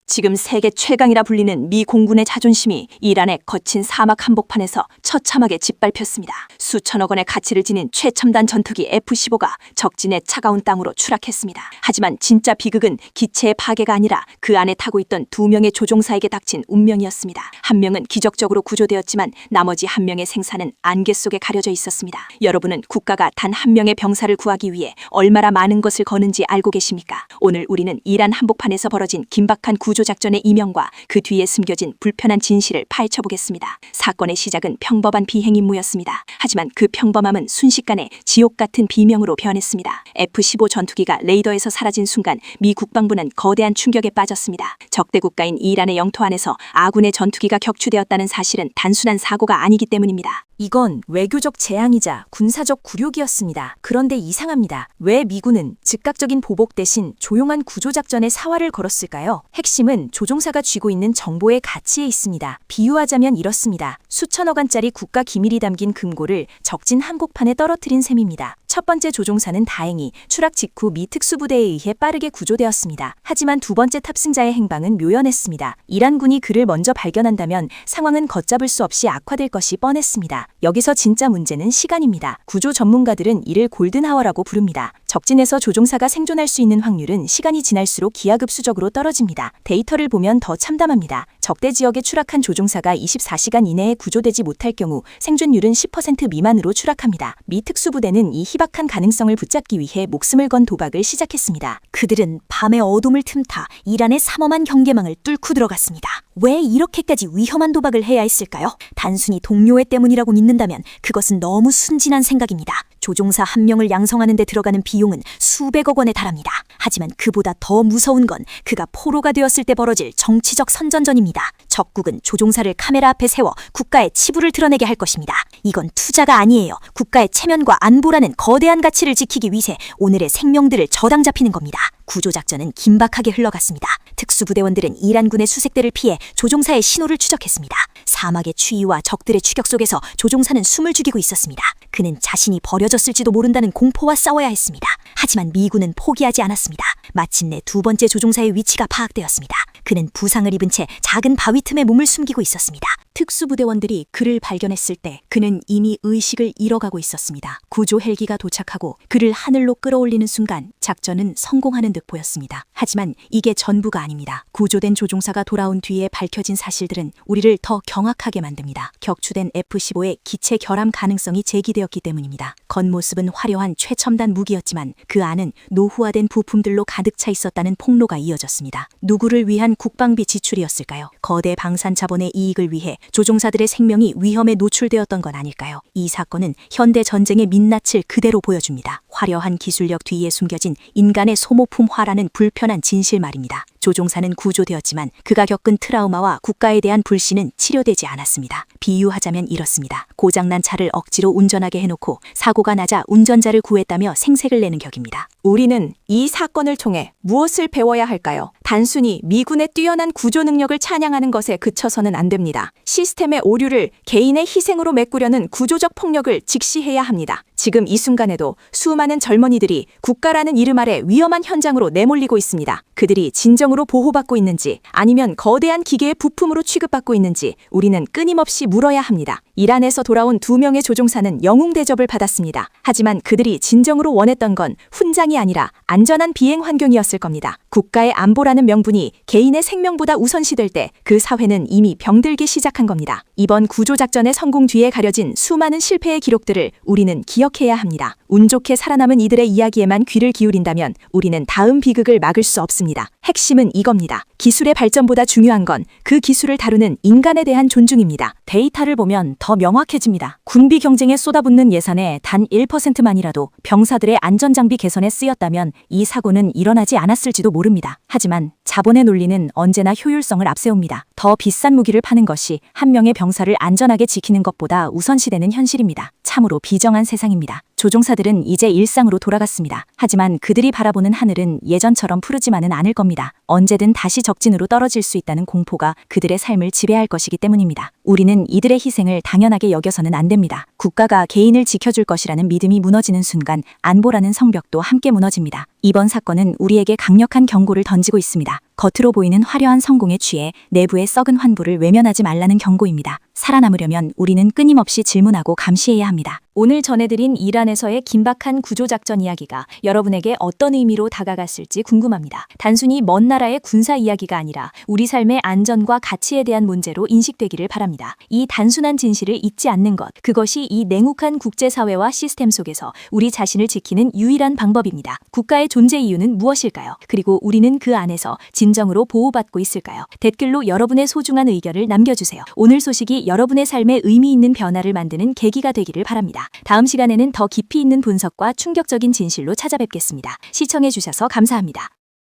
지금 세계 최강이라 불리는 미 공군의 자존심이 이란의 거친 사막 한복판에서 처참하게 짓밟혔습니다. 수천억 원의 가치를 지닌 최첨단 전투기 F-15가 적진의 차가운 땅으로 추락했습니다. 하지만 진짜 비극은 기체의 파괴가 아니라 그 안에 타고 있던 2명의 조종사에게 닥친 운명이었습니다. 한 명은 기적적으로 구조되었지만 나머지 한 명의 생사는 안개 속에 가려져 있었습니다. 여러분은 국가가 단 한 명의 병사를 구하기 위해 얼마나 많은 것을 거는지 알고 계십니까? 오늘 우리는 이란 한복판에서 벌어진 긴박한 구조작전의 이면과 그 뒤에 숨겨진 불편한 진실을 파헤쳐보겠습니다. 사건의 시작은 평범한 비행 임무였습니다. 하지만 그 평범함은 순식간에 지옥 같은 비명으로 변했습니다. F-15 전투기가 레이더에서 사라진 순간 미 국방부는 거대한 충격에 빠졌습니다. 적대 국가인 이란의 영토 안에서 아군의 전투기가 격추되었다는 사실은 단순한 사고가 아니기 때문입니다. 이건 외교적 재앙이자 군사적 굴욕이었습니다. 그런데 이상합니다. 왜 미군은 즉각적인 보복 대신 조용한 구조작전에 사활을 걸었을까요? 핵심은 조종사가 쥐고 있는 정보의 가치에 있습니다. 비유하자면 이렇습니다. 수천억 원짜리 국가 기밀이 담긴 금고를 적진 한복판에 떨어뜨린 셈입니다. 첫 번째 조종사는 다행히 추락 직후 미 특수부대에 의해 빠르게 구조되었습니다. 하지만 두 번째 탑승자의 행방은 묘연했습니다. 이란군이 그를 먼저 발견한다면 상황은 걷잡을 수 없이 악화될 것이 뻔했습니다. 여기서 진짜 문제는 시간입니다. 구조 전문가들은 이를 골든하워라고 부릅니다. 적진에서 조종사가 생존할 수 있는 확률은 시간이 지날수록 기하급수적으로 떨어집니다. 데이터를 보면 더 참담합니다. 적대 지역에 추락한 조종사가 24시간 이내에 구조되지 못할 경우 생존율은 10% 미만으로 추락합니다. 미 특수부대는 이 희박한 가능성을 붙잡기 위해 목숨을 건 도박을 시작했습니다. 그들은 밤의 어둠을 틈타 이란의 삼엄한 경계망을 뚫고 들어갔습니다. 왜 이렇게까지 위험한 도박을 해야 했을까요? 단순히 동료애 때문이라고 믿는다면 그것은 너무 순진한 생각입니다. 조종사 한 명을 양성하는 데 들어가는 비용은 수백억 원에 달합니다. 하지만 그보다 더 무서운 건 그가 포로가 되었을 때 벌어질 정치적 선전전입니다. 적국은 조종사를 카메라 앞에 세워 국가의 치부를 드러내게 할 것입니다. 이건 투자가 아니에요. 국가의 체면과 안보라는 거대한 가치를 지키기 위해 오늘의 생명들을 저당 잡히는 겁니다. 구조작전은 긴박하게 흘러갔습니다. 특수부대원들은 이란군의 수색대를 피해 조종사의 신호를 추적했습니다. 사막의 추위와 적들의 추격 속에서 조종사는 숨을 죽이고 있었습니다. 그는 자신이 버려졌을지도 모른다는 공포와 싸워야 했습니다. 하지만 미군은 포기하지 않았습니다. 마침내 두 번째 조종사의 위치가 파악되었습니다. 그는 부상을 입은 채 작은 바위 틈에 몸을 숨기고 있었습니다. 특수부대원들이 그를 발견했을 때 그는 이미 의식을 잃어가고 있었습니다. 구조 헬기가 도착하고 그를 하늘로 끌어올리는 순간 작전은 성공하는 듯 보였습니다. 하지만 이게 전부가 아닙니다. 구조된 조종사가 돌아온 뒤에 밝혀진 사실들은 우리를 더 경악하게 만듭니다. 격추된 F-15의 기체 결함 가능성이 제기되었기 때문입니다. 겉모습은 화려한 최첨단 무기였지만 그 안은 노후화된 부품들로 가득 차 있었다는 폭로가 이어졌습니다. 누구를 위한 국방비 지출이었을까요? 거대 방산 자본의 이익을 위해 조종사들의 생명이 위험에 노출되었던 건 아닐까요? 이 사건은 현대 전쟁의 민낯을 그대로 보여줍니다. 화려한 기술력 뒤에 숨겨진 인간의 소모품화라는 불편한 진실 말입니다. 조종사는 구조되었지만 그가 겪은 트라우마와 국가에 대한 불신은 치료되지 않았습니다. 비유하자면 이렇습니다. 고장난 차를 억지로 운전하게 해놓고 사고가 나자 운전자를 구했다며 생색을 내는 격입니다. 우리는 이 사건을 통해 무엇을 배워야 할까요? 단순히 미군의 뛰어난 구조 능력을 찬양하는 것에 그쳐서는 안 됩니다. 시스템의 오류를 개인의 희생으로 메꾸려는 구조적 폭력을 직시해야 합니다. 지금 이 순간에도 수많은 젊은이들이 국가라는 이름 아래 위험한 현장으로 내몰리고 있습니다. 그들이 진정으로 보호받고 있는지 아니면 거대한 기계의 부품으로 취급받고 있는지 우리는 끊임없이 물어야 합니다. 이란에서 돌아온 2명의 조종사는 영웅 대접을 받았습니다. 하지만 그들이 진정으로 원했던 건 훈장이 아니라 안전한 비행 환경이었을 겁니다. 국가의 안보라는 명분이 개인의 생명보다 우선시될 때 그 사회는 이미 병들기 시작한 겁니다. 이번 구조작전의 성공 뒤에 가려진 수많은 실패의 기록들을 우리는 기억해야 합니다. 운 좋게 살아남은 이들의 이야기에만 귀를 기울인다면 우리는 다음 비극을 막을 수 없습니다. 핵심은 이겁니다. 기술의 발전보다 중요한 건 그 기술을 다루는 인간에 대한 존중입니다. 데이터를 보면 더 명확해집니다. 군비 경쟁에 쏟아붓는 예산의 단 1%만이라도 병사들의 안전장비 개선에 쓰였다면 이 사고는 일어나지 않았을지도 모릅니다. 하지만 자본의 논리는 언제나 효율성을 앞세웁니다. 더 비싼 무기를 파는 것이 한 명의 병사를 안전하게 지키는 것보다 우선시되는 현실입니다. 참으로 비정한 세상입니다. 조종사들은 이제 일상으로 돌아갔습니다. 하지만 그들이 바라보는 하늘은 예전처럼 푸르지만은 않을 겁니다. 언제든 다시 적진으로 떨어질 수 있다는 공포가 그들의 삶을 지배할 것이기 때문입니다. 우리는 이들의 희생을 당연하게 여겨서는 안 됩니다. 국가가 개인을 지켜줄 것이라는 믿음이 무너지는 순간 안보라는 성벽도 함께 무너집니다. 이번 사건은 우리에게 강력한 경고를 던지고 있습니다. 겉으로 보이는 화려한 성공에 취해 내부의 썩은 환부를 외면하지 말라는 경고입니다. 살아남으려면 우리는 끊임없이 질문하고 감시해야 합니다. 오늘 전해드린 이란에서의 긴박한 구조작전 이야기가 여러분에게 어떤 의미로 다가갔을지 궁금합니다. 단순히 먼 나라의 군사 이야기가 아니라 우리 삶의 안전과 가치에 대한 문제로 인식되기를 바랍니다. 이 단순한 진실을 잊지 않는 것, 그것이 이 냉혹한 국제사회와 시스템 속에서 우리 자신을 지키는 유일한 방법입니다. 국가의 존재 이유는 무엇일까요? 그리고 우리는 그 안에서 진정으로 보호받고 있을까요? 댓글로 여러분의 소중한 의견을 남겨주세요. 오늘 소식이 여러분의 삶에 의미 있는 변화를 만드는 계기가 되기를 바랍니다. 다음 시간에는 더 깊이 있는 분석과 충격적인 진실로 찾아뵙겠습니다. 시청해주셔서 감사합니다.